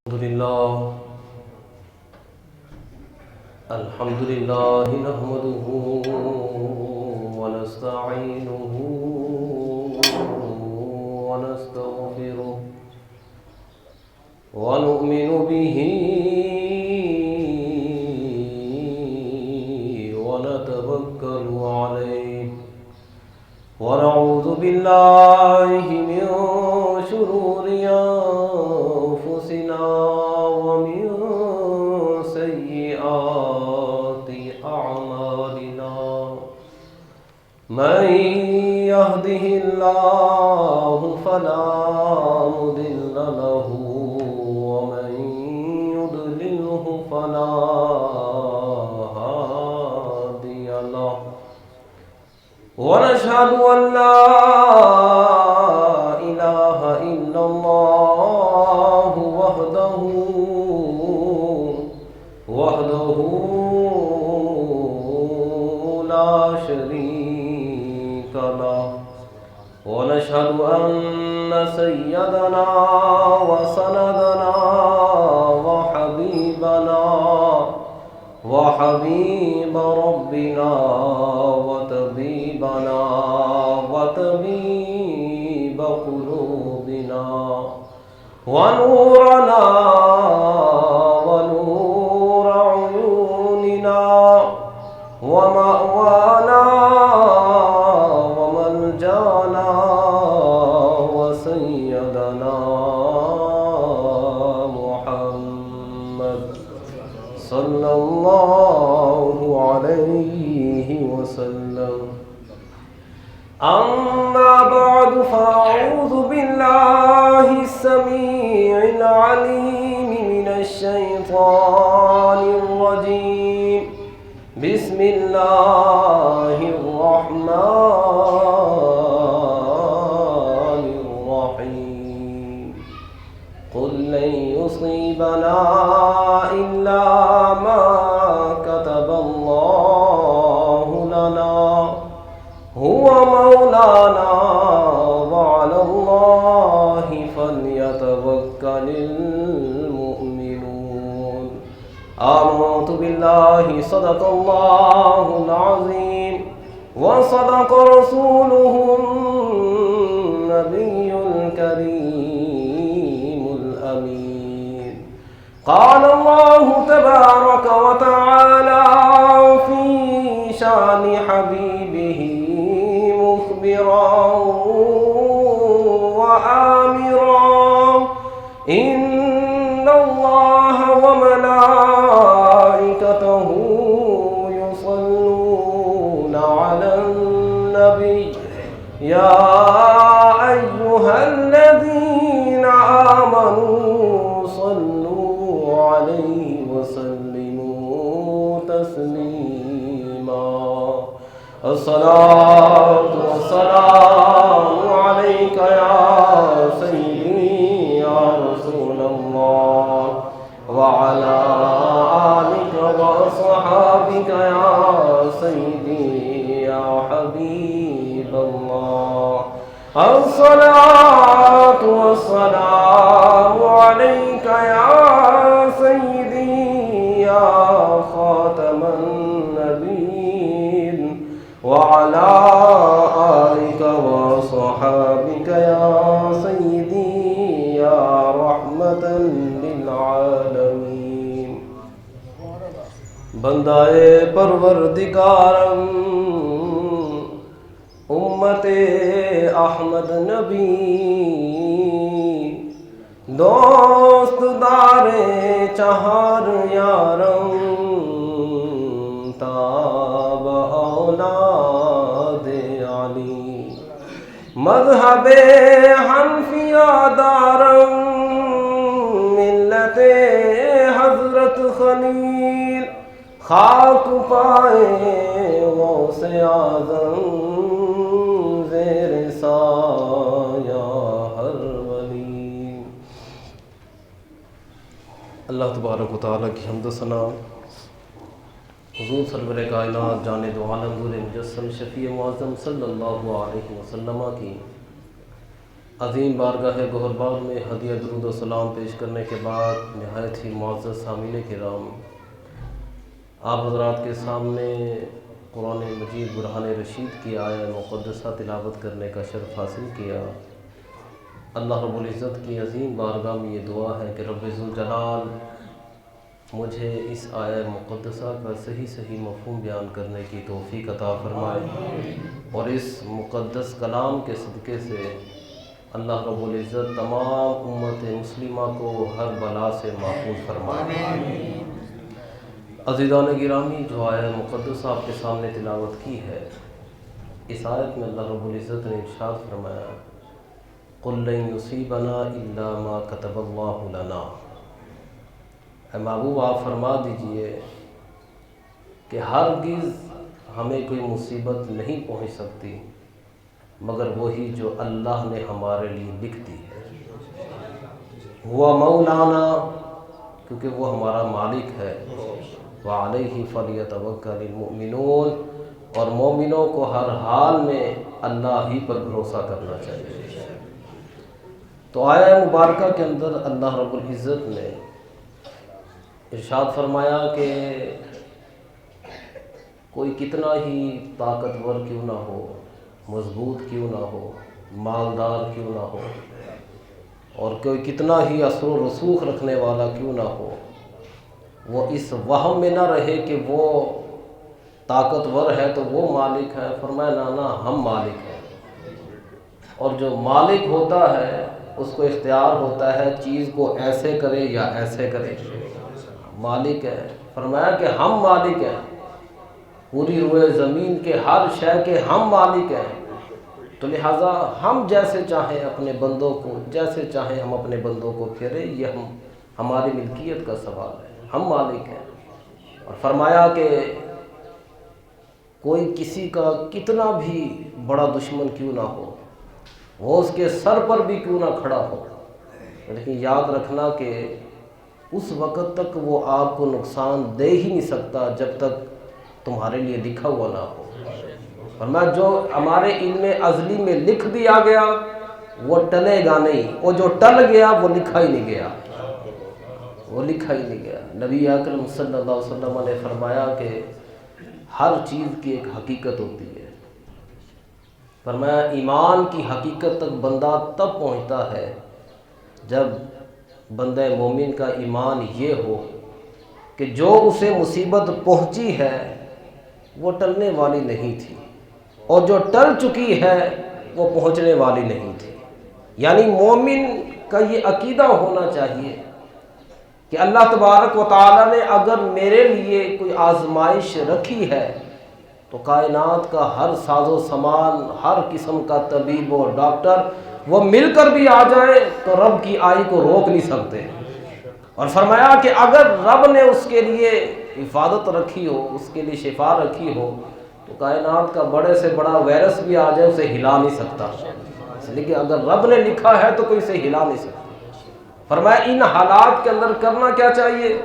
الحمد لله نحمده ونستعينه ونستغفره ونؤمن به ونتوكل عليه ونعوذ بالله من شرور أنفسنا ومن سيئات أعمالنا من يهده الله فلا مضل له ومن يضلله فلا هادي له ونشهد أن لا إله إلا الله وحده لا شريك له ونشهد أن سيدنا وسندنا وحبيب ربنا وطبيب قلوبنا ونورنا ونور عيوننا ومأوانا وملجانا وسيدنا محمد صلى الله عليه وسلم. أما بعد فأعوذ بالله السميع العليم من الشيطان الرجيم. بسم الله الرحمن الرحيم. قل لن يصيبنا إلا ما كتب الله لنا هو مولانا وعلى الله فليتوكل المؤمنون. آمنت بالله صدق الله العظيم وصدق رسوله النبي الكريم الأمين. قال الله تبارك وتعالى في شان حبيبه مخبرا وآمرا إن الله وملائكته يصلون على النبي يا أيها الذين آمنوا صلوا عليه وسلموا تسليما. الصلاة والسلام عليك يا سيدي يا رسول الله وعلى آلك وأصحابك يا سيدي يا حبيب الله. الصلاة والسلام عليك يا سيدي يا خاتم النبيين وعلى آلك وصحابك يا سيدي يا رحمة للعالمين. بندائے پروردگارم امت احمد نبی دوست دار چہار یارم تاب اولاد علی مذہب حنفیہ دارم ملت حضرت خلیل خاک پائے غوث اعظم زیر سایہ ہر ولی. اللہ تبارک و تعالیٰ کی حمد و ثنا حضور سرور کائنات جان دو عالم نور مجسم شفیع معظم صلی اللہ علیہ وسلم کی عظیم بارگاہ گہربان میں ہدیہ درود و سلام پیش کرنے کے بعد نہایت ہی معزز سامعین کرام، آپ حضرات کے سامنے قرآن مجید برہان رشید کی آیہ مقدسہ تلاوت کرنے کا شرف حاصل کیا۔ اللہ رب العزت کی عظیم بارگاہ میں یہ دعا ہے کہ رب ذوالجلال مجھے اس آیہ مقدسہ کا صحیح مفہوم بیان کرنے کی توفیق عطا فرمائے، اور اس مقدس کلام کے صدقے سے اللہ رب العزت تمام امت مسلمہ کو ہر بلا سے محفوظ فرمائے۔ عزیزان گرامی، جو آیہ مقدسہ آپ کے سامنے تلاوت کی ہے، اس آیت میں اللہ رب العزت نے ارشاد فرمایا، قُلْ لَن يُصِيبَنَا إِلَّا مَا كَتَبَ اللَّهُ لَنَا۔ اے محبوب، آپ فرما دیجئے کہ ہرگز ہمیں کوئی مصیبت نہیں پہنچ سکتی مگر وہی جو اللہ نے ہمارے لیے لکھ دی ہے۔ ہوا مولانا، کیونکہ وہ ہمارا مالک ہے، وعلیہ فلیتوکل المؤمنون، اور مومنوں کو ہر حال میں اللہ ہی پر بھروسہ کرنا چاہیے۔ تو آیہ مبارکہ کے اندر اللہ رب العزت نے ارشاد فرمایا کہ کوئی کتنا ہی طاقتور کیوں نہ ہو، مضبوط کیوں نہ ہو، مالدار کیوں نہ ہو، اور کوئی کتنا ہی اثر و رسوخ رکھنے والا کیوں نہ ہو، وہ اس وہم میں نہ رہے کہ وہ طاقتور ہے تو وہ مالک ہے۔ فرمایا نا، ہم مالک ہیں، اور جو مالک ہوتا ہے اس کو اختیار ہوتا ہے چیز کو ایسے کرے یا ایسے کرے، مالک ہے۔ فرمایا کہ ہم مالک ہیں، پوری روئے زمین کے ہر شے کے ہم مالک ہیں، تو لہٰذا ہم جیسے چاہیں اپنے بندوں کو، جیسے چاہیں ہم اپنے بندوں کو پھیرے، یہ ہماری ملکیت کا سوال ہے، ہم مالک ہیں۔ اور فرمایا کہ کوئی کسی کا کتنا بھی بڑا دشمن کیوں نہ ہو، وہ اس کے سر پر بھی کیوں نہ کھڑا ہو، لیکن یاد رکھنا کہ اس وقت تک وہ آپ کو نقصان دے ہی نہیں سکتا جب تک تمہارے لیے لکھا ہوا نہ ہو۔ فرمایا جو ہمارے علم ازلی میں لکھ دیا گیا وہ ٹلے گا نہیں، وہ جو ٹل گیا وہ لکھا ہی نہیں گیا، وہ لکھا ہی نہیں گیا۔ نبی اکرم صلی اللہ علیہ وسلم نے فرمایا کہ ہر چیز کی ایک حقیقت ہوتی ہے۔ فرمایا ایمان کی حقیقت تک بندہ تب پہنچتا ہے جب بندہ مومن کا ایمان یہ ہو کہ جو اسے مصیبت پہنچی ہے وہ ٹلنے والی نہیں تھی، اور جو ٹل چکی ہے وہ پہنچنے والی نہیں تھی۔ یعنی مومن کا یہ عقیدہ ہونا چاہیے کہ اللہ تبارک و تعالیٰ نے اگر میرے لیے کوئی آزمائش رکھی ہے تو کائنات کا ہر ساز و سامان، ہر قسم کا طبیب و ڈاکٹر وہ مل کر بھی آ جائیں تو رب کی آئی کو روک نہیں سکتے۔ اور فرمایا کہ اگر رب نے اس کے لیے حفاظت رکھی ہو، اس کے لیے شفا رکھی ہو، تو کائنات کا بڑے سے بڑا وائرس بھی آ جائے اسے ہلا نہیں سکتا، لیکن اگر رب نے لکھا ہے تو کوئی اسے ہلا نہیں سکتا۔ فرمایا ان حالات کے اندر کرنا کیا چاہیے؟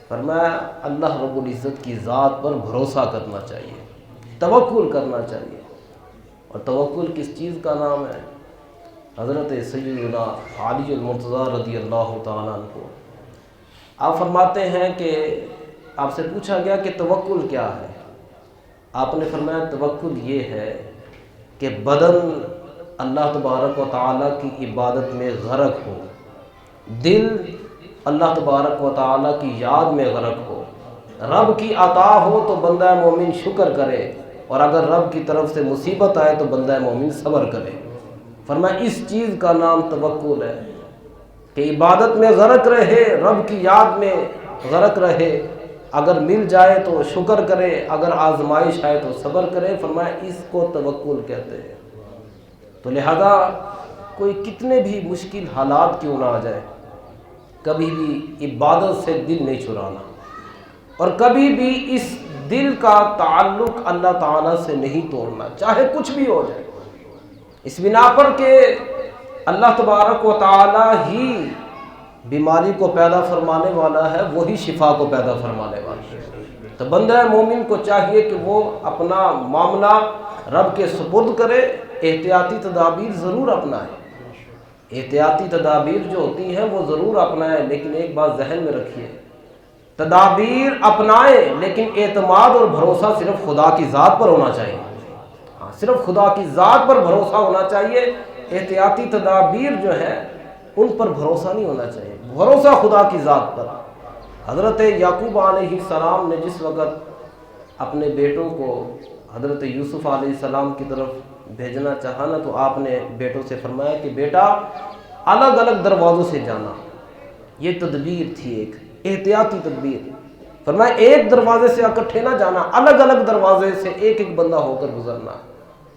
فرمایا اللہ رب العزت کی ذات پر بھروسہ کرنا چاہیے، توکل کرنا چاہیے۔ اور توکل کس چیز کا نام ہے؟ حضرت سیدنا علی المرتضیٰ رضی اللہ تعالیٰ عنہ، آپ فرماتے ہیں کہ آپ سے پوچھا گیا کہ توکل کیا ہے؟ آپ نے فرمایا توکل یہ ہے کہ بدن اللہ تبارک و تعالیٰ کی عبادت میں غرق ہو، دل اللہ تبارک و تعالیٰ کی یاد میں غرق ہو، رب کی عطا ہو تو بندہ مومن شکر کرے، اور اگر رب کی طرف سے مصیبت آئے تو بندہ مومن صبر کرے۔ فرمایا اس چیز کا نام توکل ہے کہ عبادت میں غرق رہے، رب کی یاد میں غرق رہے، اگر مل جائے تو شکر کرے، اگر آزمائش آئے تو صبر کرے۔ فرمایا اس کو توکل کہتے ہیں۔ تو لہذا کوئی کتنے بھی مشکل حالات کیوں نہ آ جائے، کبھی بھی عبادت سے دل نہیں چھڑانا، اور کبھی بھی اس دل کا تعلق اللہ تعالیٰ سے نہیں توڑنا، چاہے کچھ بھی ہو جائے، اس بنا پر کہ اللہ تبارک و تعالیٰ ہی بیماری کو پیدا فرمانے والا ہے، وہی شفا کو پیدا فرمانے والا ہے۔ تو بندہ مومن کو چاہیے کہ وہ اپنا معاملہ رب کے سپرد کرے، احتیاطی تدابیر ضرور اپنائے، احتیاطی تدابیر جو ہوتی ہیں وہ ضرور اپنائیں، لیکن ایک بات ذہن میں رکھیے، تدابیر اپنائیں لیکن اعتماد اور بھروسہ صرف خدا کی ذات پر ہونا چاہیے۔ صرف خدا کی ذات پر بھروسہ ہونا چاہیے، احتیاطی تدابیر جو ہیں ان پر بھروسہ نہیں ہونا چاہیے، بھروسہ خدا کی ذات پر۔ حضرت یعقوب علیہ السلام نے جس وقت اپنے بیٹوں کو حضرت یوسف علیہ السلام کی طرف بھیجنا چاہا نا، تو آپ نے بیٹوں سے فرمایا کہ بیٹا الگ الگ دروازوں سے جانا۔ یہ تدبیر تھی، ایک احتیاطی تدبیر۔ فرمایا ایک دروازے سے اکٹھے نہ جانا، الگ الگ دروازے سے ایک ایک بندہ ہو کر گزرنا۔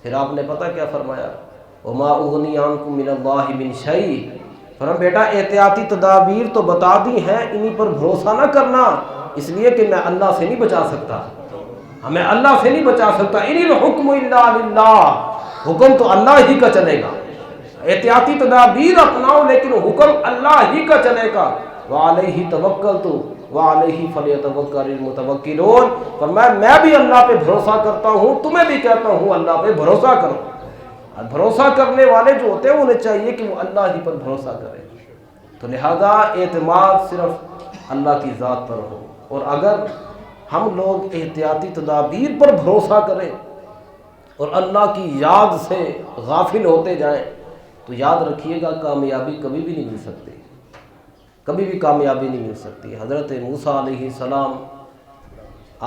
پھر آپ نے پتہ کیا فرمایا؟ وما اغنی عنکم من اللہ من شیء۔ فرمایا بیٹا احتیاطی تدابیر تو بتا دی ہیں، انہی پر بھروسہ نہ کرنا، اس لیے کہ میں اللہ سے نہیں بچا سکتا، ہمیں اللہ سے نہیں بچا سکتا۔ ان الحکم الا للہ، حکم تو اللہ ہی کا چلے گا۔ احتیاطی تدابیر اپناؤ لیکن حکم اللہ ہی کا چلے گا۔ وعلیہ توکلت وعلیہ فلیتوکل المتوکلون۔ فرمایا میں بھی اللہ پہ بھروسہ کرتا ہوں، تمہیں بھی کہتا ہوں اللہ پہ بھروسہ کرو۔ اور بھروسہ کرنے والے جو ہوتے ہیں انہیں چاہیے کہ وہ اللہ ہی پر بھروسہ کریں۔ تو لہذا اعتماد صرف اللہ کی ذات پر ہو، اور اگر ہم لوگ احتیاطی تدابیر پر بھروسہ کریں اور اللہ کی یاد سے غافل ہوتے جائیں تو یاد رکھیے گا کامیابی کبھی بھی نہیں مل سکتی، کبھی بھی کامیابی نہیں مل سکتی۔ حضرت موسیٰ علیہ السلام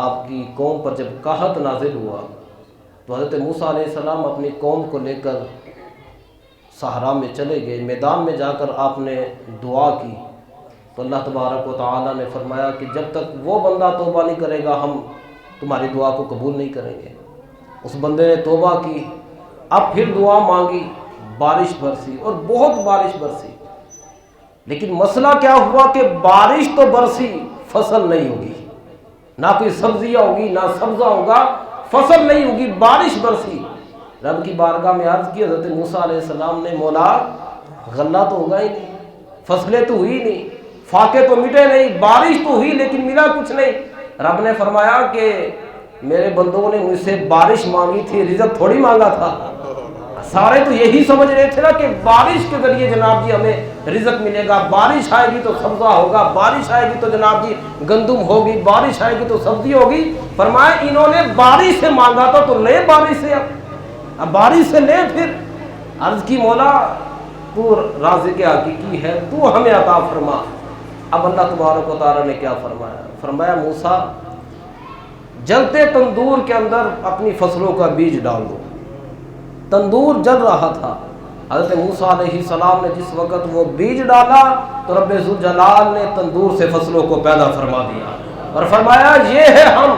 آپ کی قوم پر جب قحط نازل ہوا تو حضرت موسیٰ علیہ السلام اپنی قوم کو لے کر صحرا میں چلے گئے۔ میدان میں جا کر آپ نے دعا کی تو اللہ تبارک و تعالیٰ نے فرمایا کہ جب تک وہ بندہ توبہ نہیں کرے گا ہم تمہاری دعا کو قبول نہیں کریں گے۔ اس بندے نے توبہ کی، اب پھر دعا مانگی، بارش برسی اور بہت بارش برسی، لیکن مسئلہ کیا ہوا کہ بارش تو برسی، فصل نہیں ہوگی، نہ کوئی سبزیاں ہوگی نہ سبزہ ہوگا، فصل نہیں ہوگی، بارش برسی۔ رب کی بارگاہ میں عرض کی حضرت موسیٰ علیہ السلام نے، مولا غلہ تو ہوگا ہی نہیں، فصلیں تو ہوئی نہیں، فاقے تو مٹے نہیں، بارش تو ہوئی لیکن ملا کچھ نہیں۔ رب نے فرمایا کہ میرے بندوں نے مجھ سے بارش مانگی تھی، رزق تھوڑی مانگا تھا۔ سارے تو یہی سمجھ رہے تھے نا کہ بارش کے ذریعے جناب جی ہمیں رزق ملے گا، بارش آئے گی تو سبزہ ہوگا، بارش آئے گی تو جناب جی گندم ہوگی، بارش آئے گی تو سبزی ہوگی۔ فرمایا انہوں نے بارش سے مانگا تھا تو لے بارش سے، اب بارش سے لے۔ پھر عرض کی مولا تو رازق حقیقی ہے، تو ہمیں عطا فرما۔ اب اللہ تبارک و تعالیٰ نے کیا فرمایا؟ فرمایا موسیٰ جلتے تندور کے اندر اپنی فصلوں کا بیج ڈال دو۔ تندور جل رہا تھا، حضرت موسیٰ علیہ السلام نے جس وقت وہ بیج ڈالا تو رب ذوالجلال نے تندور سے فصلوں کو پیدا فرما دیا اور فرمایا یہ ہے ہم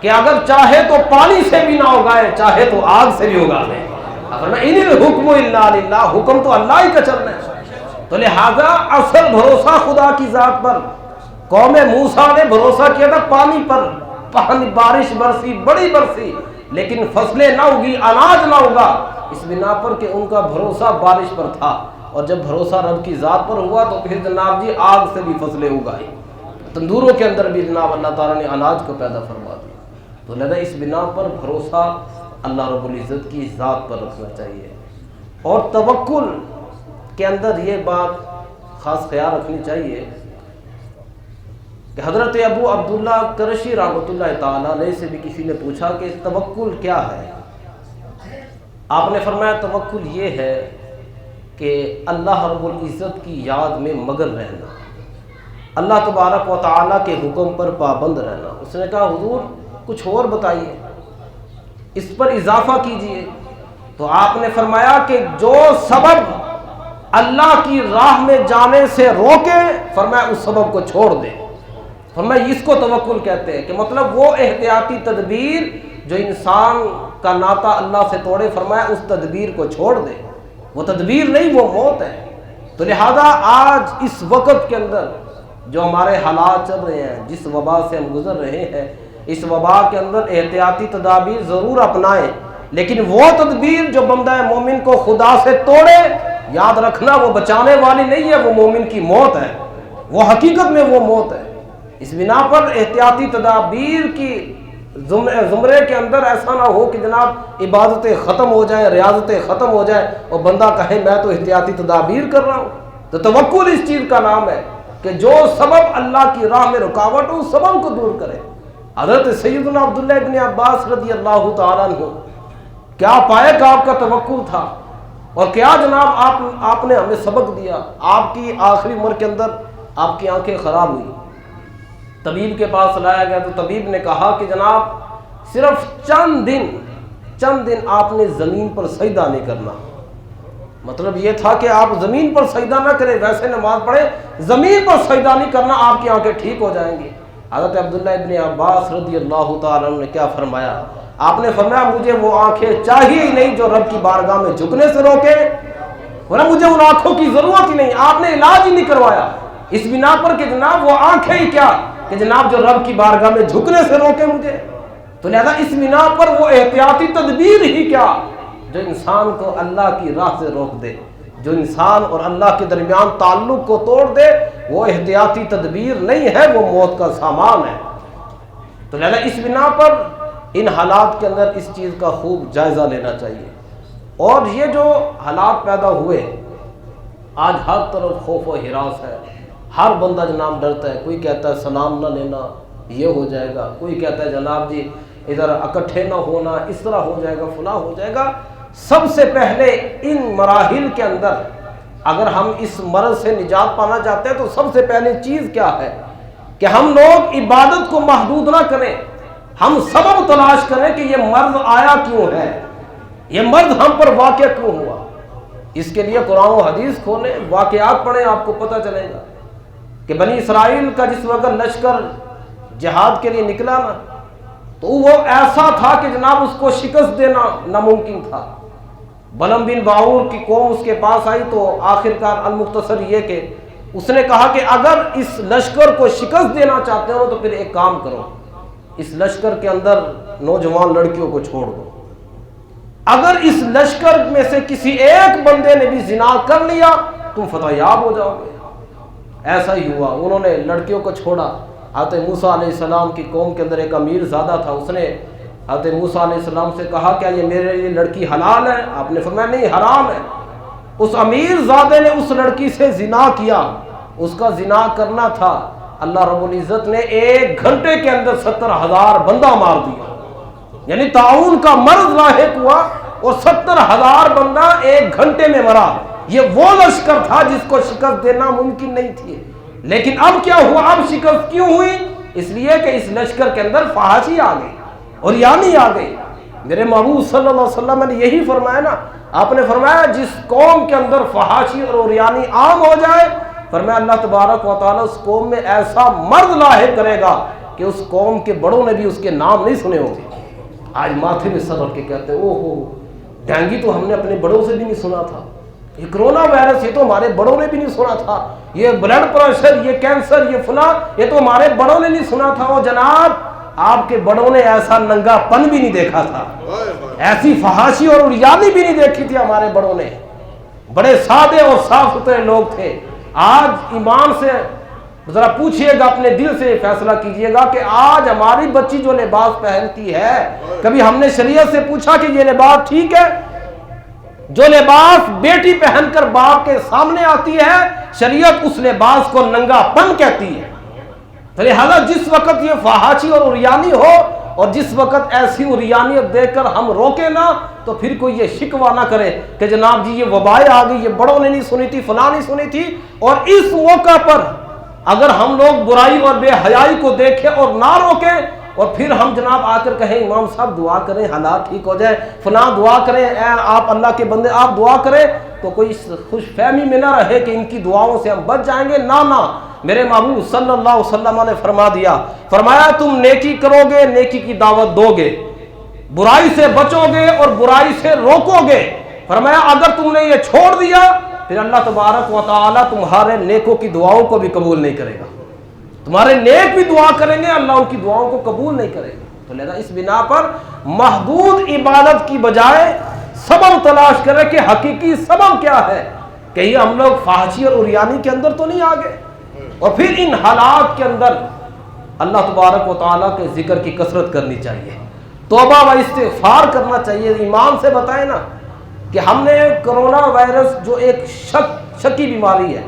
کہ اگر چاہے تو پانی سے بھی نہ اگائے، چاہے تو آگ سے بھی اگا دے۔ ان الحکم الا للہ، حکم تو اللہ ہی کا چلنا ہے۔ تو لہذا اصل بھروسہ خدا کی ذات پر۔ قوم موسیٰ نے بھروسہ کیا تھا پانی پر، پانی بارش برسی، بڑی برسی، لیکن فصلیں نہ ہوگی، اناج نہ ہوگا، اس بنا پر کہ ان کا بھروسہ بارش پر تھا۔ اور جب بھروسہ رب کی ذات پر ہوا تو پھر جناب جی آگ سے بھی فصلیں اگائی، تندوروں کے اندر بھی جناب اللہ تعالیٰ نے اناج کو پیدا فرما دیا۔ تو لہذا اس بنا پر بھروسہ اللہ رب العزت کی ذات پر رکھنا چاہیے۔ اور توکل کے اندر یہ بات خاص خیال رکھنی چاہیے کہ حضرت ابو عبداللہ کرشی رحمۃ اللہ تعالیٰ علیہ سے بھی کسی نے پوچھا کہ توکل کیا ہے؟ آپ نے فرمایا توکل یہ ہے کہ اللہ رب العزت کی یاد میں مگن رہنا، اللہ تبارک و تعالیٰ کے حکم پر پابند رہنا۔ اس نے کہا حضور کچھ اور بتائیے، اس پر اضافہ کیجئے۔ تو آپ نے فرمایا کہ جو سبب اللہ کی راہ میں جانے سے روکے، فرمایا اس سبب کو چھوڑ دے۔ فرمایا اس کو توکل کہتے ہیں، کہ مطلب وہ احتیاطی تدبیر جو انسان کا ناطہ اللہ سے توڑے، فرمایا اس تدبیر کو چھوڑ دے، وہ تدبیر نہیں وہ موت ہے۔ تو لہذا آج اس وقت کے اندر جو ہمارے حالات چل رہے ہیں، جس وبا سے ہم گزر رہے ہیں، اس وبا کے اندر احتیاطی تدابیر ضرور اپنائیں، لیکن وہ تدبیر جو بندہ مومن کو خدا سے توڑے، یاد رکھنا وہ بچانے والی نہیں ہے، وہ مومن کی موت ہے، وہ حقیقت میں وہ موت ہے۔ اس بنا پر احتیاطی تدابیر کی زمرے کے اندر ایسا نہ ہو کہ جناب عبادتیں ختم ہو جائیں، ریاضتیں ختم ہو جائیں اور بندہ کہے میں تو احتیاطی تدابیر کر رہا ہوں۔ تو توکل اس چیز کا نام ہے کہ جو سبب اللہ کی راہ میں رکاوٹ ہو اس سبب کو دور کرے۔ حضرت سیدنا عبداللہ ابن عباس رضی اللہ تعالیٰ عنہ کیا پائے کہ آپ کا توکل تھا، اور کیا جناب آپ نے ہمیں سبق دیا۔ آپ کی آخری عمر کے اندر آپ کی آنکھیں خراب ہوئی، طبیب کے پاس لایا گیا تو طبیب نے کہا کہ جناب صرف چند دن آپ نے زمین پر سجدہ نہیں کرنا۔ مطلب یہ تھا کہ آپ زمین پر سجدہ نہ کریں، ویسے نماز پڑھیں، زمین پر سجدہ نہیں کرنا، آپ کی آنکھیں ٹھیک ہو جائیں گی۔ حضرت عبداللہ ابن عباس رضی اللہ تعالیٰ عنہ نے کیا فرمایا؟ آپ نے فرمایا مجھے وہ آنکھیں چاہیے ہی نہیں جو رب کی بارگاہ میں جھکنے سے روکے، ورنہ مجھے ان آنکھوں کی ضرورت ہی نہیں۔ آپ نے علاج ہی نہیں کروایا اس بنا پر کہ جناب وہ آنکھیں ہی کیا کہ جناب جو رب کی بارگاہ میں جھکنے سے روکے مجھے۔ تو لہذا اس بنا پر وہ احتیاطی تدبیر ہی کیا جو انسان کو اللہ کی راہ سے روک دے، جو انسان اور اللہ کے درمیان تعلق کو توڑ دے، وہ احتیاطی تدبیر نہیں ہے، وہ موت کا سامان ہے۔ تو لہذا اس بنا پر ان حالات کے اندر اس چیز کا خوب جائزہ لینا چاہیے۔ اور یہ جو حالات پیدا ہوئے، آج ہر طرف خوف و ہراس ہے، ہر بندہ جناب ڈرتا ہے۔ کوئی کہتا ہے سلام نہ لینا یہ ہو جائے گا، کوئی کہتا ہے جناب جی ادھر اکٹھے نہ ہونا اس طرح ہو جائے گا، فلاں ہو جائے گا۔ سب سے پہلے ان مراحل کے اندر اگر ہم اس مرض سے نجات پانا چاہتے ہیں تو سب سے پہلے چیز کیا ہے کہ ہم لوگ عبادت کو محدود نہ کریں، ہم سبب تلاش کریں کہ یہ مرض آیا کیوں ہے، یہ مرض ہم پر واقع کیوں ہوا۔ اس کے لیے قرآن و حدیث کھولیں، واقعات پڑھیں، آپ کو پتہ چلے گا کہ بنی اسرائیل کا جس وقت لشکر جہاد کے لیے نکلا نا تو وہ ایسا تھا کہ جناب اس کو شکست دینا ناممکن تھا۔ بلم بن باور کی قوم اس کے پاس آئی تو آخرکار المختصر یہ کہ اس نے کہا کہ اگر اس لشکر کو شکست دینا چاہتے ہو تو پھر ایک کام کرو، اس لشکر کے اندر نوجوان لڑکیوں کو چھوڑ دو، اگر اس لشکر میں سے کسی ایک بندے نے بھی زنا کر لیا تم فتح یاب ہو جاؤ گے۔ ایسا ہی ہوا، انہوں نے لڑکیوں کو چھوڑا۔ حضرت موسیٰ علیہ السلام کی قوم کے اندر ایک امیر زادہ تھا، اس نے حضرت موسیٰ علیہ السلام سے کہا کیا یہ میرے لیے لڑکی حلال ہے؟ آپ نے فرمایا نہیں حرام ہے۔ اس امیر زادے نے اس لڑکی سے زنا کیا، اس کا زنا کرنا تھا، اللہ رب العزت نے 1 گھنٹے کے اندر 70,000 بندہ مار دیا، یعنی طاعون کا مرض لاحق ہوا اور 70,000 بندہ 1 گھنٹے میں مرا۔ یہ وہ لشکر تھا جس کو شکست دینا ممکن نہیں تھی، لیکن اب کیا ہوا؟ اب شکست کیوں ہوئی؟ اس لیے کہ اس لشکر کے اندر فحاشی آ گئی اور یعنی آ گئی۔ میرے محبوب صلی اللہ علیہ وسلم نے یہی فرمایا نا، آپ نے فرمایا جس قوم کے اندر فحاشی اور یعنی عام ہو جائے، فرمایا اللہ تبارک و تعالیٰ اس قوم میں ایسا مرض لاحق کرے گا کہ اس قوم کے بڑوں نے بھی اس کے نام نہیں سنے ہوں گے۔ آج ماتھے میں سر رکھ کے کہتے ہیں اوہ ہو ڈینگی تو ہم نے اپنے بڑوں سے بھی نہیں سنا تھا، یہ کرونا وائرس یہ تو ہمارے بڑوں نے بھی نہیں سنا تھا، یہ بلڈ پریشر، یہ کینسر، یہ فلاں یہ تو ہمارے بڑوں نے نہیں سنا تھا۔ وہ جناب آپ کے بڑوں نے ایسا ننگا پن بھی نہیں دیکھا تھا، ایسی فحاشی اور ریانی بھی نہیں دیکھی تھی ہمارے بڑوں نے، بڑے سادے اور صاف ستھرے لوگ تھے۔ آج ایمان سے ذرا پوچھئے گا، اپنے دل سے فیصلہ کیجئے گا کہ آج ہماری بچی جو لباس پہنتی ہے، کبھی ہم نے شریعت سے پوچھا کہ یہ لباس ٹھیک ہے؟ جو لباس بیٹی پہن کر باپ کے سامنے آتی ہے شریعت اس لباس کو ننگا پن کہتی ہے۔ لہذا جس وقت یہ فحاشی اور عریانی ہو اور جس وقت ایسی عریانیت دیکھ کر ہم روکے نہ تو پھر کوئی یہ شکوہ نہ کرے کہ جناب جی یہ وبائیں آ گئی، یہ بڑوں نے نہیں سنی تھی، فلاں نہیں سنی تھی۔ اور اس موقع پر اگر ہم لوگ برائی اور بے حیائی کو دیکھیں اور نہ روکیں اور پھر ہم جناب آ کر کہیں امام صاحب دعا کریں حالات ٹھیک ہو جائے، فلاں دعا کریں، اے آپ اللہ کے بندے آپ دعا کریں، تو کوئی خوش فہمی میں نہ رہے کہ ان کی دعاؤں سے ہم بچ جائیں گے۔ نہ میرے محبوب صلی اللہ علیہ وسلم نے فرما دیا، فرمایا تم نیکی کرو گے، نیکی کی دعوت دو گے، برائی سے بچو گے اور برائی سے روکو گے۔ فرمایا اگر تم نے یہ چھوڑ دیا پھر اللہ تبارک و تعالی تمہارے نیکوں کی دعاؤں کو بھی قبول نہیں کرے گا، تمہارے نیک بھی دعا کریں گے اللہ ان کی دعاؤں کو قبول نہیں کرے گا۔ تو لہذا اس بنا پر محدود عبادت کی بجائے سبب تلاش کریں کہ حقیقی سبب کیا ہے، کہیں ہم لوگ فحاشی اور عریانی کے اندر تو نہیں آ گئے۔ اور پھر ان حالات کے اندر اللہ تبارک و تعالیٰ کے ذکر کی کثرت کرنی چاہیے، توبہ و استغفار کرنا چاہیے۔ ایمان سے بتائیں نا کہ ہم نے کرونا وائرس جو ایک شکی بیماری ہے،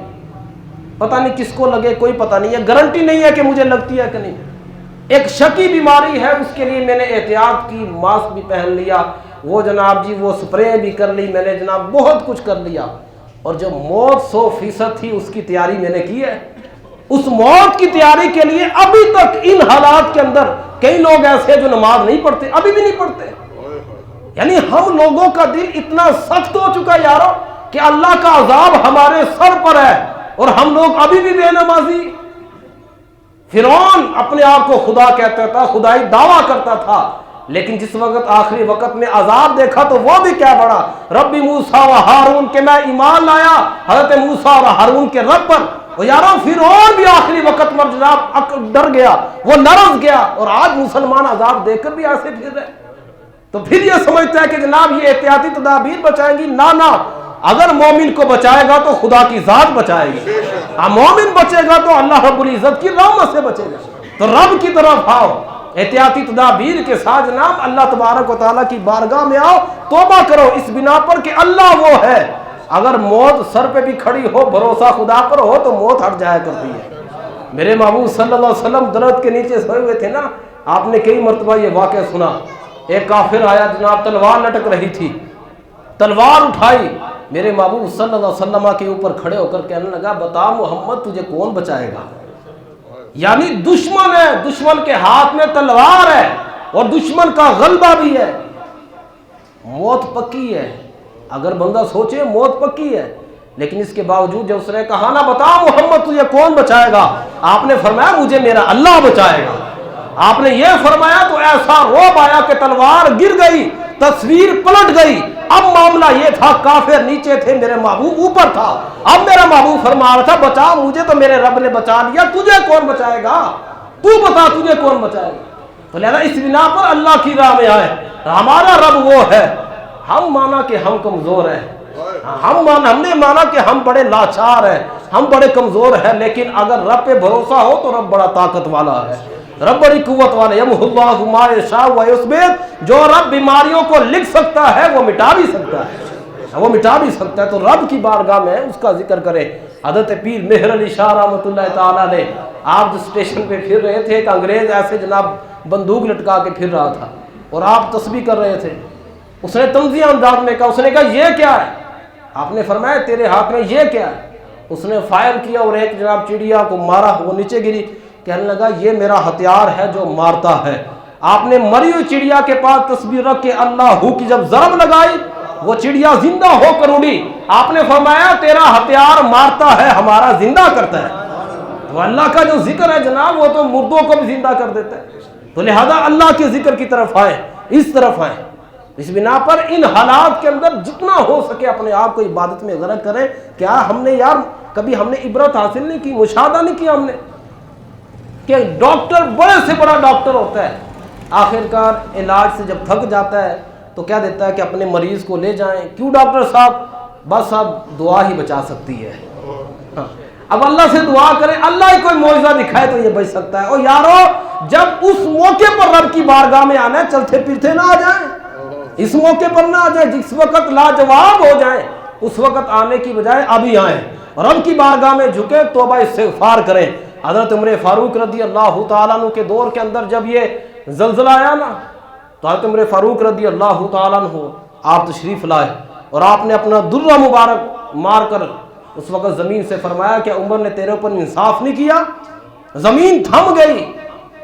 پتہ نہیں کس کو لگے، کوئی پتہ نہیں ہے، گارنٹی نہیں ہے کہ مجھے لگتی ہے کہ نہیں، ایک شکی بیماری ہے، اس کے لیے میں نے احتیاط کی، ماسک بھی پہن لیا، وہ جناب جی وہ سپرے بھی کر لی میں نے جناب، بہت کچھ کر لیا، اور جو موت 100% تھی اس کی تیاری میں نے کی ہے۔ اس موت کی تیاری کے لیے ابھی تک ان حالات کے اندر کئی لوگ ایسے جو نماز نہیں پڑھتے، ابھی بھی نہیں پڑھتے۔ یعنی ہم لوگوں کا دل اتنا سخت ہو چکا یارو کہ اللہ کا عذاب ہمارے سر پر ہے اور ہم لوگ ابھی بھی بے نمازی۔ فرعون اپنے آپ کو خدا کہتا تھا، خدائی دعویٰ کرتا تھا، لیکن جس وقت آخری وقت میں عذاب دیکھا تو وہ بھی کیا بڑا، ربی موسیٰ و ہارون کے میں ایمان لایا حضرت موسیٰ و ہارون کے رب پر۔ اور یارو فرعون بھی آخری وقت میں جناب ڈر گیا، وہ لرز گیا، اور آج مسلمان عذاب دیکھ کر بھی ایسے پھر رہے۔ تو پھر یہ سمجھتا ہے کہ جناب یہ احتیاطی تدابیر بچائیں گی، نہ، اگر مومن کو بچائے گا تو خدا کی ذات بچائے گی، مومن بچے گا تو اللہ رب العزت کی رحمت سے بچے گا۔ تو رب کی طرف آؤ، احتیاطی تدابیر کے ساتھ جناب اللہ تبارک و تعالیٰ کی بارگاہ میں آؤ، توبہ کرو اس بنا پر کہ اللہ وہ ہے، اگر موت سر پہ بھی کھڑی ہو، بھروسہ خدا پر ہو تو موت ہٹ جایا کرتی ہے۔ میرے محبوب صلی اللہ علیہ وسلم درخت کے نیچے سوئے ہوئے تھے نا، آپ نے کئی مرتبہ یہ واقعہ سنا، ایک کافر آیا جناب، تلوار لٹک رہی تھی، تلوار اٹھائی، میرے محبوب صلی اللہ علیہ وسلم کے اوپر کھڑے ہو کر کہنے لگا، بتا محمد تجھے کون بچائے گا؟ یعنی دشمن ہے، دشمن کے ہاتھ میں تلوار ہے اور دشمن کا غلبہ بھی ہے، موت پکی ہے۔ اگر بندہ سوچے موت پکی ہے، لیکن اس کے باوجود جب اس نے کہا نا بتا محمد تجھے کون بچائے گا، آپ نے فرمایا مجھے میرا اللہ بچائے گا۔ آپ نے یہ فرمایا تو ایسا روب آیا کہ تلوار گر گئی، تصویر پلٹ گئی۔ اب معاملہ یہ تھا، کافر نیچے تھے، میرے محبوب اوپر تھا۔ اب میرا محبوب فرما رہا تھا بچا مجھے تو میرے رب نے بچا لیا، تجھے کون بچائے گا؟ تو بتا تجھے کون بچائے گا؟ تو لہذا اس بنا پر اللہ کی راہ میں آئے، ہمارا رب وہ ہے۔ ہم مانا کہ ہم کمزور ہیں، ہم نے مانا کہ ہم بڑے لاچار ہیں، ہم بڑے کمزور ہیں، لیکن اگر رب پہ بھروسہ ہو تو رب بڑا طاقت والا ہے، رب بڑی قوت والا ہے۔ یمحو اللہ ما یشاء ویثبت، جو رب بیماریوں کو لکھ سکتا ہے وہ مٹا بھی سکتا ہے، وہ مٹا بھی سکتا ہے۔ تو رب کی بارگاہ میں اس کا ذکر کرے۔ حضرت پیر مہر علی شاہ رحمۃ اللہ تعالیٰ نے، آپ جو اسٹیشن پہ پھر رہے تھے، ایک انگریز ایسے جناب بندوق لٹکا کے پھر رہا تھا اور آپ تسبیح کر رہے تھے، اس نے تنزیہ انداز میں کہا، اس نے کہا یہ کیا ہے؟ آپ نے فرمایا تیرے ہاتھ میں یہ کیا ہے؟ اس نے فائر کیا اور ایک جناب چڑیا کو مارا، وہ نیچے گری، کہنے لگا یہ میرا ہتھیار ہے جو مارتا ہے۔ آپ نے مری ہوئی چڑیا کے پاس تسبیح رکھ کے اللہ کی جب ضرب لگائی، وہ چڑیا زندہ ہو کر اڑی۔ آپ نے فرمایا تیرا ہتھیار مارتا ہے، ہمارا زندہ کرتا ہے۔ تو اللہ کا جو ذکر ہے جناب وہ تو مردوں کو بھی زندہ کر دیتا ہے۔ تو لہذا اللہ کے ذکر کی طرف آئیں، اس طرف آئیں۔ اس بنا پر ان حالات کے اندر جتنا ہو سکے اپنے آپ کو عبادت میں غرق کریں۔ کیا ہم نے یار کبھی ہم نے عبرت حاصل نہیں کی، مشاہدہ نہیں کیا ہم نے کہ ڈاکٹر بڑے سے بڑا ڈاکٹر ہوتا ہے، آخرکار علاج سے جب تھک جاتا ہے تو کیا دیتا ہے کہ اپنے مریض کو لے جائیں، کیوں ڈاکٹر صاحب؟ بس اب دعا ہی بچا سکتی ہے۔ اب اللہ سے دعا کریں، اللہ ہی کوئی معجزہ دکھائے تو یہ بچ سکتا ہے۔ اور یارو جب اس موقع پر رب کی بارگاہ میں آنا ہے، چلتے پھرتے نہ آ جائیں، اس موقع پر نہ آ جائیں، جس وقت لاجواب ہو جائیں اس وقت آنے کی بجائے ابھی آئیں، رب کی بارگاہ میں جھکے، توبہ استغفار کریں۔ حضرت عمر فاروق رضی اللہ تعالیٰ عنہ کے دور کے اندر جب یہ زلزلہ آیا نا، تو حضرت عمر فاروق رضی اللہ تعالیٰ عنہ آپ تشریف لائے اور آپ نے اپنا درہ مبارک مار کر اس وقت زمین سے فرمایا کہ عمر نے تیرے اوپر انصاف نہیں کیا۔ زمین تھم گئی،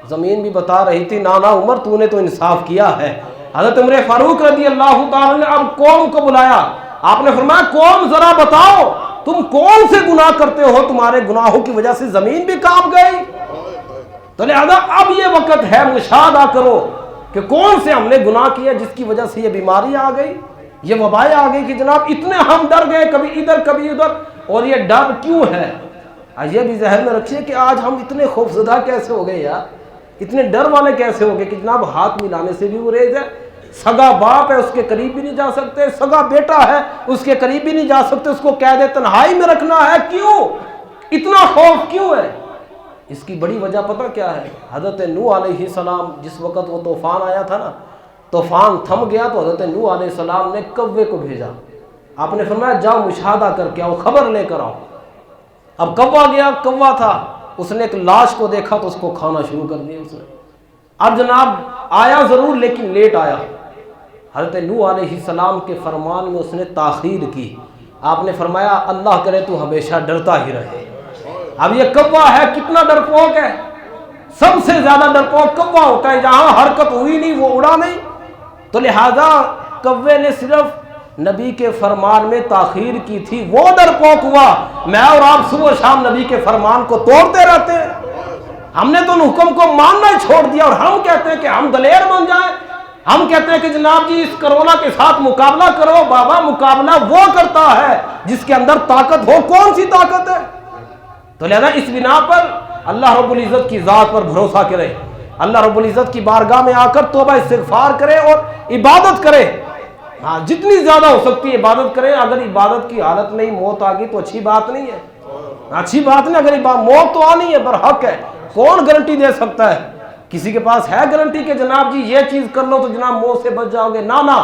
زمین بھی بتا رہی تھی نا عمر تو نے تو انصاف کیا ہے۔ حضرت عمر فاروق رضی اللہ تعالیٰ نے اب قوم کو بلایا، آپ نے فرمایا قوم ذرا بتاؤ تم کون سے گناہ کرتے ہو، تمہارے گناہوں کی وجہ سے زمین بھی کانپ گئی۔ تو لہذا اب یہ وقت ہے، مشاہدہ کرو کہ کون سے ہم نے گناہ کیا جس کی وجہ سے یہ بیماری آ گئی، یہ وبائیں آ گئی کہ جناب اتنے ہم ڈر گئے، کبھی ادھر کبھی ادھر۔ اور یہ ڈر کیوں ہے؟ یہ بھی ذہن میں رکھیے کہ آج ہم اتنے خوفزدہ کیسے ہو گئے یار، اتنے ڈر والے کیسے ہو گئے کہ جناب ہاتھ ملانے سے بھی گریز ہے۔ سگا باپ ہے اس کے قریب بھی نہیں جا سکتے، سگا بیٹا ہے اس کے قریب بھی نہیں جا سکتے، اس کو قید تنہائی میں رکھنا ہے۔ کیوں اتنا خوف کیوں ہے؟ اس کی بڑی وجہ پتہ کیا ہے؟ حضرت نوح علیہ السلام جس وقت وہ طوفان آیا تھا نا، طوفان تھم گیا تو حضرت نوح علیہ السلام نے کوے کو بھیجا. آپ نے فرمایا جاؤ مشاہدہ کر کے آؤ، خبر لے کر آؤ. اب کوا گیا، کوا تھا، اس نے ایک لاش کو دیکھا تو اس کو کھانا شروع کر دیا اس نے. اب جناب آیا ضرور لیکن لیٹ آیا. حضرت نوح علیہ السلام کے فرمان میں اس نے تاخیر کی. آپ نے فرمایا اللہ کرے تو ہمیشہ ڈرتا ہی رہے. اب یہ کوا ہے کتنا ڈرپوک ہے، سب سے زیادہ ڈرپوک کوا ہوتا ہے. جہاں حرکت ہوئی نہیں وہ اڑا نہیں. تو لہذا کوے نے صرف نبی کے فرمان میں تاخیر کی تھی، وہ ڈرپوک ہوا. میں اور آپ صبح و شام نبی کے فرمان کو توڑتے رہتے ہیں. ہم نے تو ان حکم کو ماننا ہی چھوڑ دیا اور ہم کہتے ہیں کہ ہم دلیر بن جائیں. ہم کہتے ہیں کہ جناب جی اس کرونا کے ساتھ مقابلہ کرو. بابا مقابلہ وہ کرتا ہے جس کے اندر طاقت ہو. کون سی طاقت ہے؟ تو لہذا اس بنا پر اللہ رب العزت کی ذات پر بھروسہ کرے، اللہ رب العزت کی بارگاہ میں آ کر توبہ استغفار کرے اور عبادت کرے. ہاں جتنی زیادہ ہو سکتی ہے عبادت کریں. اگر عبادت کی حالت میں ہی موت آ گئی تو اچھی بات نہیں ہے، اچھی بات نہیں. اگر موت تو آنی ہے پر حق ہے. کون گارنٹی دے سکتا ہے؟ کسی کے پاس ہے گارنٹی کہ جناب جی یہ چیز کر لو تو جناب موت سے بچ جاؤ گے؟ نہ،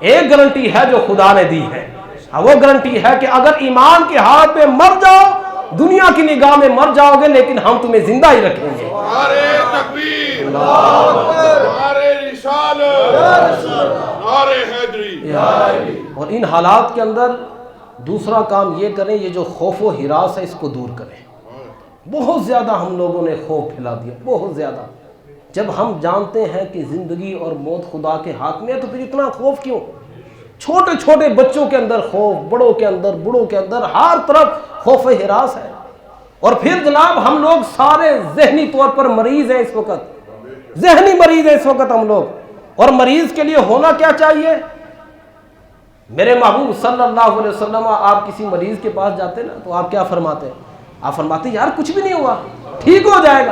ایک گارنٹی ہے جو خدا نے دی ہے. وہ گارنٹی ہے کہ اگر ایمان کے ہاتھ پہ مر جاؤ، دنیا کی نگاہ میں مر جاؤ گے لیکن ہم تمہیں زندہ ہی رکھیں گے. نعرہ تکبیر، نعرہ رسالت، نعرہ حیدری. اور ان حالات کے اندر دوسرا کام یہ کریں، یہ جو خوف و ہراس ہے اس کو دور کریں. بہت زیادہ ہم لوگوں نے خوف پھیلا دیا، بہت زیادہ. جب ہم جانتے ہیں کہ زندگی اور موت خدا کے ہاتھ میں ہے تو پھر اتنا خوف کیوں؟ چھوٹے چھوٹے بچوں کے اندر خوف، بڑوں کے اندر، بوڑھوں کے اندر، ہر طرف خوف و ہراس ہے. اور پھر جناب ہم لوگ سارے ذہنی طور پر مریض ہیں اس وقت، ذہنی مریض ہیں اس وقت ہم لوگ. اور مریض کے لیے ہونا کیا چاہیے؟ میرے محبوب صلی اللہ علیہ وسلم آپ کسی مریض کے پاس جاتے نا تو آپ کیا فرماتے ہیں؟ آپ فرماتے یار کچھ بھی نہیں ہوا، ٹھیک ہو جائے گا،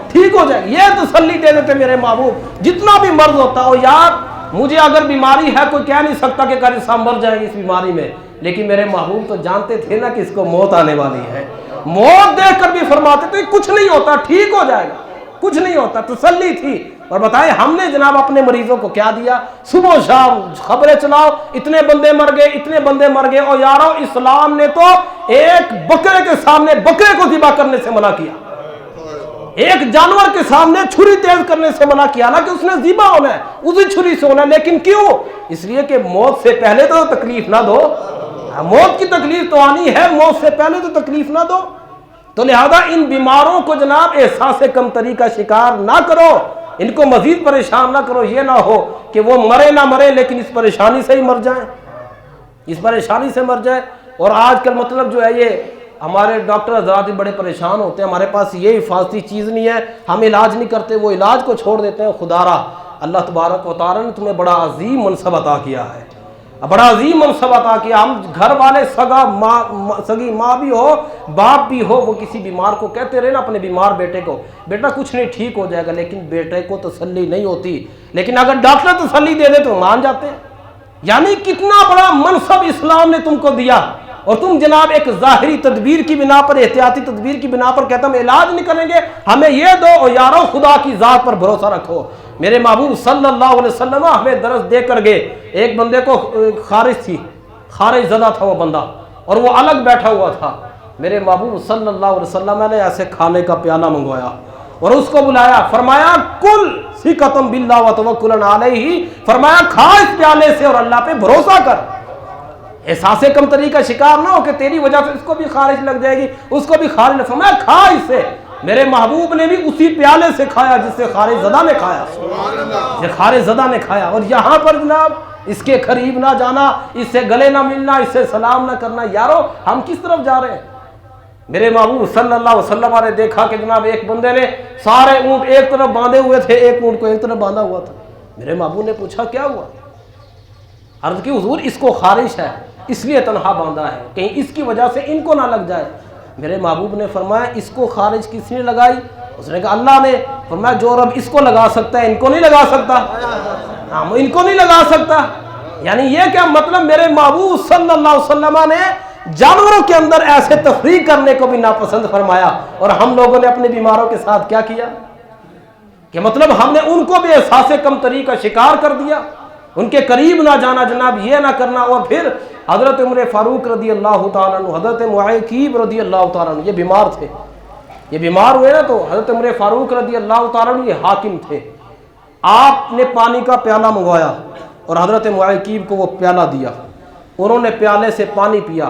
ٹھیک ہو جائے گا. یہ تسلی دے دیتے میرے محبوب. جتنا بھی مرض ہوتا ہو، یار مجھے اگر بیماری ہے کوئی کہہ نہیں سکتا کہ کر مر جائیں گے اس بیماری میں، لیکن میرے محبوب تو جانتے تھے نا کہ اس کو موت آنے والی ہے. موت دیکھ کر بھی فرماتے تھے کچھ نہیں ہوتا، ٹھیک ہو جائے گا، کچھ نہیں ہوتا. تسلی تھی. اور بتائیں ہم نے جناب اپنے مریضوں کو کیا دیا؟ صبح و شام خبریں چلاؤ، اتنے بندے مر گئے، اتنے بندے مر گئے. اور یارو اسلام نے تو ایک بکرے کے سامنے بکرے کو ذبح کرنے سے منع کیا، ایک جانور کے سامنے چھری تیز کرنے سے منع کیا نا کہ اس نے ذبح ہونا ہے، اسی چھری سے ہونا ہے. لیکن کیوں؟ اس لیے کہ موت سے پہلے تو تکلیف نہ دو. موت کی تکلیف تو آنی ہے، موت سے پہلے تو تکلیف نہ دو. تو لہذا ان بیماروں کو جناب احساس کمتری کا شکار نہ کرو، ان کو مزید پریشان نہ کرو. یہ نہ ہو کہ وہ مرے نہ مرے لیکن اس پریشانی سے ہی مر جائیں، اس پریشانی سے مر جائیں. اور آج کل مطلب جو ہے یہ ہمارے ڈاکٹر حضرات بڑے پریشان ہوتے ہیں، ہمارے پاس یہ حفاظتی چیز نہیں ہے، ہم علاج نہیں کرتے، وہ علاج کو چھوڑ دیتے ہیں. خدا را اللہ تبارک و تعالی نے تمہیں بڑا عظیم منصب عطا کیا ہے، بڑا عظیم منصب عطا کیا. ہم گھر والے سگی ماں بھی ہو، باپ بھی ہو، وہ کسی بیمار کو کہتے رہے نا اپنے بیمار بیٹے کو بیٹا کچھ نہیں ٹھیک ہو جائے گا، لیکن بیٹے کو تسلی نہیں ہوتی. لیکن اگر ڈاکٹر تسلی دے دے تو مان جاتے ہیں. یعنی کتنا بڑا منصب اسلام نے تم کو دیا، اور تم جناب ایک ظاہری تدبیر کی بنا پر، احتیاطی تدبیر کی بنا پر کہتا ہم علاج نہیں کریں گے، ہمیں یہ دو. اور یارو خدا کی ذات پر بھروسہ رکھو. میرے محبوب صلی اللہ علیہ وسلم ہمیں درس دے کر گئے. ایک بندے کو خارج تھی، خارج زدہ تھا وہ بندہ، اور وہ الگ بیٹھا ہوا تھا. میرے محبوب صلی اللہ علیہ وسلم نے ایسے کھانے کا پیالہ منگوایا اور اس کو بلایا. فرمایا کل ثقۃ باللہ وتوکل علیہ، فرمایا کھا اس پیالے سے اور اللہ پہ بھروسہ کر. احساس کمتری کا شکار نہ ہو کہ تیری وجہ سے اس کو بھی خارج لگ جائے گی، اس کو بھی خارج. فرمایا کھا اس سے. میرے محبوب نے بھی اسی پیالے سے کھایا جس سے خارج زدہ نے کھایا، یہ خارج زدہ نے کھایا. اور یہاں پر جناب اس کے قریب نہ جانا، اس سے گلے نہ ملنا، اس سے سلام نہ کرنا. یارو ہم کس طرف جا رہے ہیں؟ میرے محبوب صلی اللہ علیہ وسلم نے دیکھا کہ جناب ایک بندے نے سارے اونٹ ایک طرف باندھے ہوئے تھے، ایک اونٹ کو ایک طرف باندھا ہوا تھا. میرے محبوب نے پوچھا کیا ہوا؟ عرض کی حضور اس کو خارش ہے اس لیے تنہا باندھا ہے، کہیں اس کی وجہ سے ان کو نہ لگ جائے. میرے محبوب نے فرمایا اس کو خارج کس نے لگائی؟ اس نے کہا اللہ نے. فرمایا جو رب اس کو لگا سکتا ہے ان کو نہیں لگا سکتا، ان کو نہیں لگا سکتا. یعنی یہ کیا مطلب؟ میرے محبوب صلی اللہ علیہ وسلم نے جانوروں کے اندر ایسے تفریق کرنے کو بھی ناپسند فرمایا، اور ہم لوگوں نے اپنے بیماروں کے ساتھ کیا کیا کہ مطلب ہم نے ان کو بھی احساس کمتری کا شکار کر دیا، ان کے قریب نہ جانا جناب، یہ نہ کرنا۔ اور پھر حضرت عمر فاروق رضی اللہ تعالیٰ عنہ، حضرت معیقیب رضی اللہ تعالیٰ عنہ، یہ بیمار تھے، یہ بیمار ہوئے نا، تو حضرت عمر فاروق رضی اللہ تعالیٰ عنہ یہ حاکم تھے، آپ نے پانی کا پیالہ منگوایا اور حضرت معیقیب کو وہ پیالہ دیا، انہوں نے پیالے سے پانی پیا،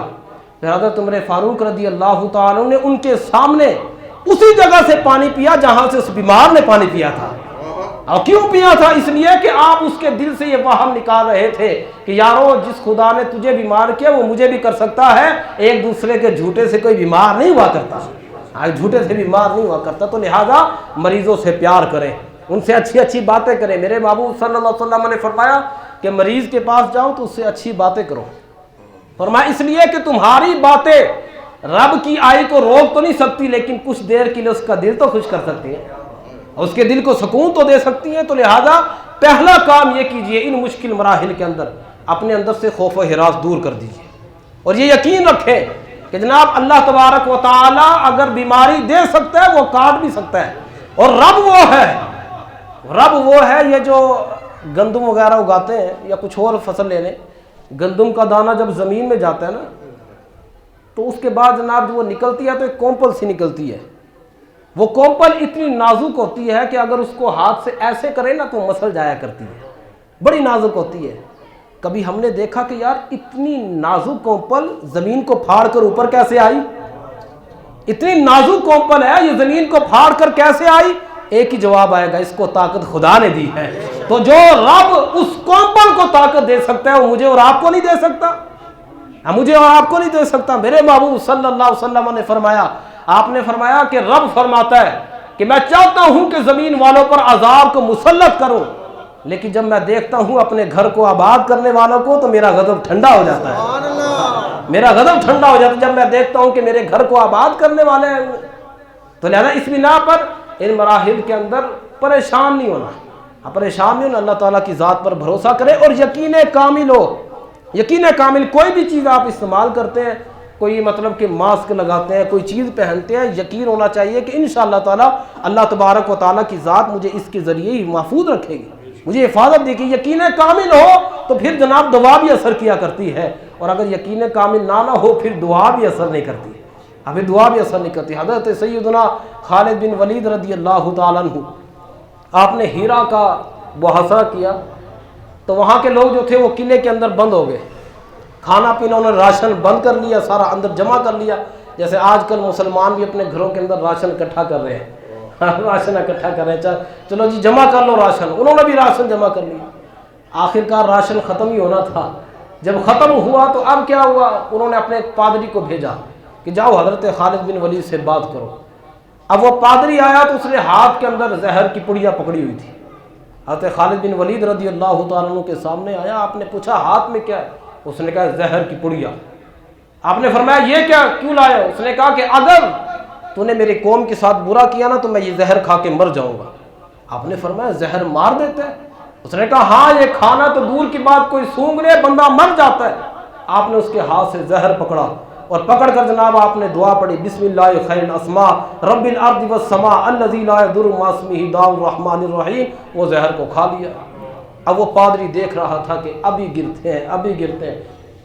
پھر حضرت عمر فاروق رضی اللہ تعالیٰ عنہ نے ان کے سامنے اسی جگہ سے پانی پیا جہاں سے اس بیمار نے پانی پیا تھا۔ اور کیوں پیا تھا؟ اس لیے کہ آپ اس کے دل سے یہ وہم نکال رہے تھے کہ یارو جس خدا نے تجھے بیمار کیا وہ مجھے بھی کر سکتا ہے، ایک دوسرے کے جھوٹے سے کوئی بیمار نہیں ہوا کرتا، جھوٹے سے بیمار نہیں ہوا کرتا، تو لہٰذا مریضوں سے پیار کریں، ان سے اچھی اچھی باتیں کریں۔ میرے محبوب صلی اللہ علیہ وسلم نے فرمایا کہ مریض کے پاس جاؤ تو اس سے اچھی باتیں کرو، فرمایا اس لیے کہ تمہاری باتیں رب کی آئی کو روک تو نہیں سکتی، لیکن کچھ دیر کے لیے اس کا دل تو خوش کر سکتی ہے، اس کے دل کو سکون تو دے سکتی ہیں۔ تو لہٰذا پہلا کام یہ کیجئے، ان مشکل مراحل کے اندر اپنے اندر سے خوف و ہراس دور کر دیجئے، اور یہ یقین رکھیں کہ جناب اللہ تبارک و تعالی اگر بیماری دے سکتا ہے وہ کاٹ بھی سکتا ہے، اور رب وہ ہے یہ جو گندم وغیرہ اگاتے ہیں یا کچھ اور فصل لے لیں، گندم کا دانہ جب زمین میں جاتا ہے نا تو اس کے بعد جناب جو وہ نکلتی ہے تو ایک کومپل سی نکلتی ہے، وہ کومپل اتنی نازک ہوتی ہے کہ اگر اس کو ہاتھ سے ایسے کرے نا تو مسل جایا کرتی ہے، بڑی نازک ہوتی ہے۔ کبھی ہم نے دیکھا کہ یار اتنی نازک کومپل زمین کو پھاڑ کر اوپر کیسے آئی؟ اتنی نازک کومپل ہے یہ زمین کو پھاڑ کر کیسے آئی؟ ایک ہی جواب آئے گا، اس کو طاقت خدا نے دی ہے۔ تو جو رب اس کومپل کو طاقت دے سکتا ہے وہ مجھے اور آپ کو نہیں دے سکتا، مجھے اور آپ کو نہیں دے سکتا۔ میرے محبوب صلی اللہ علیہ وسلم نے فرمایا، آپ نے فرمایا کہ رب فرماتا ہے کہ میں چاہتا ہوں کہ زمین والوں پر عذاب کو مسلط کروں، لیکن جب میں دیکھتا ہوں اپنے گھر کو آباد کرنے والوں کو تو میرا غضب ٹھنڈا ہو جاتا ہے، میرا غضب ٹھنڈا ہو جاتا ہے جب میں دیکھتا ہوں کہ میرے گھر کو آباد کرنے والے ہیں۔ تو لہذا اس بنا پر ان مراحل کے اندر پریشان نہیں ہونا، پریشان نہیں ہونا، اللہ تعالیٰ کی ذات پر بھروسہ کریں اور یقین کامل ہو، یقین کامل۔ کوئی بھی چیز آپ استعمال کرتے ہیں، کوئی مطلب کہ ماسک لگاتے ہیں، کوئی چیز پہنتے ہیں، یقین ہونا چاہیے کہ انشاءاللہ تعالیٰ اللہ تبارک و تعالیٰ کی ذات مجھے اس کے ذریعے ہی محفوظ رکھے گی، مجھے حفاظت دے گی۔ یقین کامل ہو تو پھر جناب دعا بھی اثر کیا کرتی ہے، اور اگر یقین کامل نہ ہو پھر دعا بھی اثر نہیں کرتی، ابھی دعا بھی اثر نہیں کرتی۔ حضرت سیدنا خالد بن ولید رضی اللہ تعالیٰ عنہ، آپ نے ہیرا کا محاصرہ کیا تو وہاں کے لوگ جو تھے وہ قلعے کے اندر بند ہو گئے، کھانا پینا انہوں نے راشن بند کر لیا، سارا اندر جمع کر لیا، جیسے آج کل مسلمان بھی اپنے گھروں کے اندر راشن اکٹھا کر رہے ہیں، راشن اکٹھا کر رہے ہیں، چلو جی جمع کر لو راشن، انہوں نے بھی راشن جمع کر لیا۔ آخرکار راشن ختم ہی ہونا تھا، جب ختم ہوا تو اب کیا ہوا، انہوں نے اپنے ایک پادری کو بھیجا کہ جاؤ حضرت خالد بن ولید سے بات کرو۔ اب وہ پادری آیا تو اس نے ہاتھ کے اندر زہر کی پڑیاں پکڑی ہوئی تھی، حضرت خالد بن ولید رضی اللہ تعالیٰ عنہ کے سامنے آیا، آپ نے پوچھا ہاتھ میں کیا ہے؟ اس نے کہا زہر کی پڑیاں۔ آپ نے فرمایا یہ کیا کیوں لائے ہو؟ اس نے کہا کہ اگر تو نے میری قوم کے ساتھ برا کیا نا تو میں یہ زہر کھا کے مر جاؤں گا۔ آپ نے فرمایا زہر مار دیتا ہے؟ اس نے کہا ہاں، یہ کھانا تو دور کی بات، کوئی سونگ لے بندہ مر جاتا ہے۔ آپ نے اس کے ہاتھ سے زہر پکڑا اور پکڑ کر جناب آپ نے دعا پڑھی، بسم اللہ خیر الاسماء رب الارض والسماء الذی لا یضر مع اسمہ داء الرحمن الرحیم، وہ زہر کو کھا لیا۔ اب وہ پادری دیکھ رہا تھا کہ ابھی گرتے ہیں، ابھی گرتے ہیں،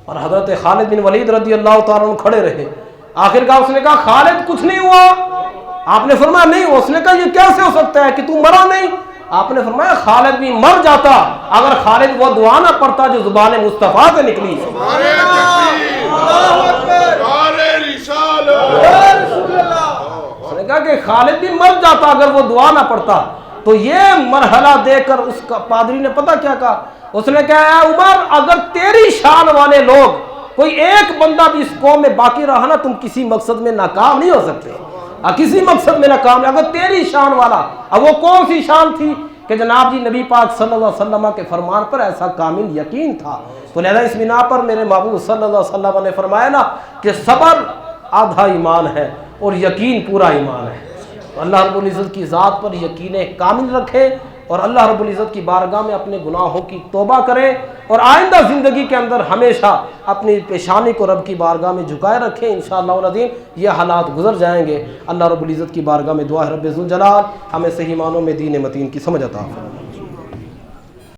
اور حضرت خالد بن ولید رضی اللہ تعالیٰ عنہ کھڑے رہے۔ آخرکار اس نے کہا خالد کچھ نہیں ہوا؟ آپ نے فرمایا نہیں۔ اس نے کہا یہ کیسے ہو سکتا ہے کہ تو مرا نہیں؟ آپ نے فرمایا خالد بھی مر جاتا اگر خالد وہ دعا نہ پڑھتا جو زبان مصطفیٰ سے نکلی۔ اس نے کہا کہ خالد بھی مر جاتا اگر وہ دعا نہ پڑھتا۔ تو یہ مرحلہ دے کر اس کا پادری نے پتہ کیا کہا؟ اس نے کہا اے عمر، اگر تیری شان والے لوگ کوئی ایک بندہ بھی اس قوم میں باقی رہا نا تم کسی مقصد میں ناکام نہیں ہو سکتے، کسی مقصد میں ناکام نہیں۔ اگر تیری شان والا، اب وہ کون سی شان تھی کہ جناب جی نبی پاک صلی اللہ علیہ وسلم کے فرمان پر ایسا کامل یقین تھا۔ تو لہذا اس بنا پر میرے محبوب صلی اللہ علیہ وسلم نے فرمایا نا کہ صبر آدھا ایمان ہے اور یقین پورا ایمان ہے۔ اللہ رب العزت کی ذات پر یقین کامل رکھے، اور اللہ رب العزت کی بارگاہ میں اپنے گناہوں کی توبہ کریں اور آئندہ زندگی کے اندر ہمیشہ اپنی پیشانی کو رب کی بارگاہ میں جھکائے رکھیں. انشاءاللہ العظیم یہ حالات گزر جائیں گے. اللہ رب العزت کی بارگاہ میں دعا ہے رب ذوالجلال ہمیں صحیح معنوں میں دین متین کی سمجھ عطا فرمائے.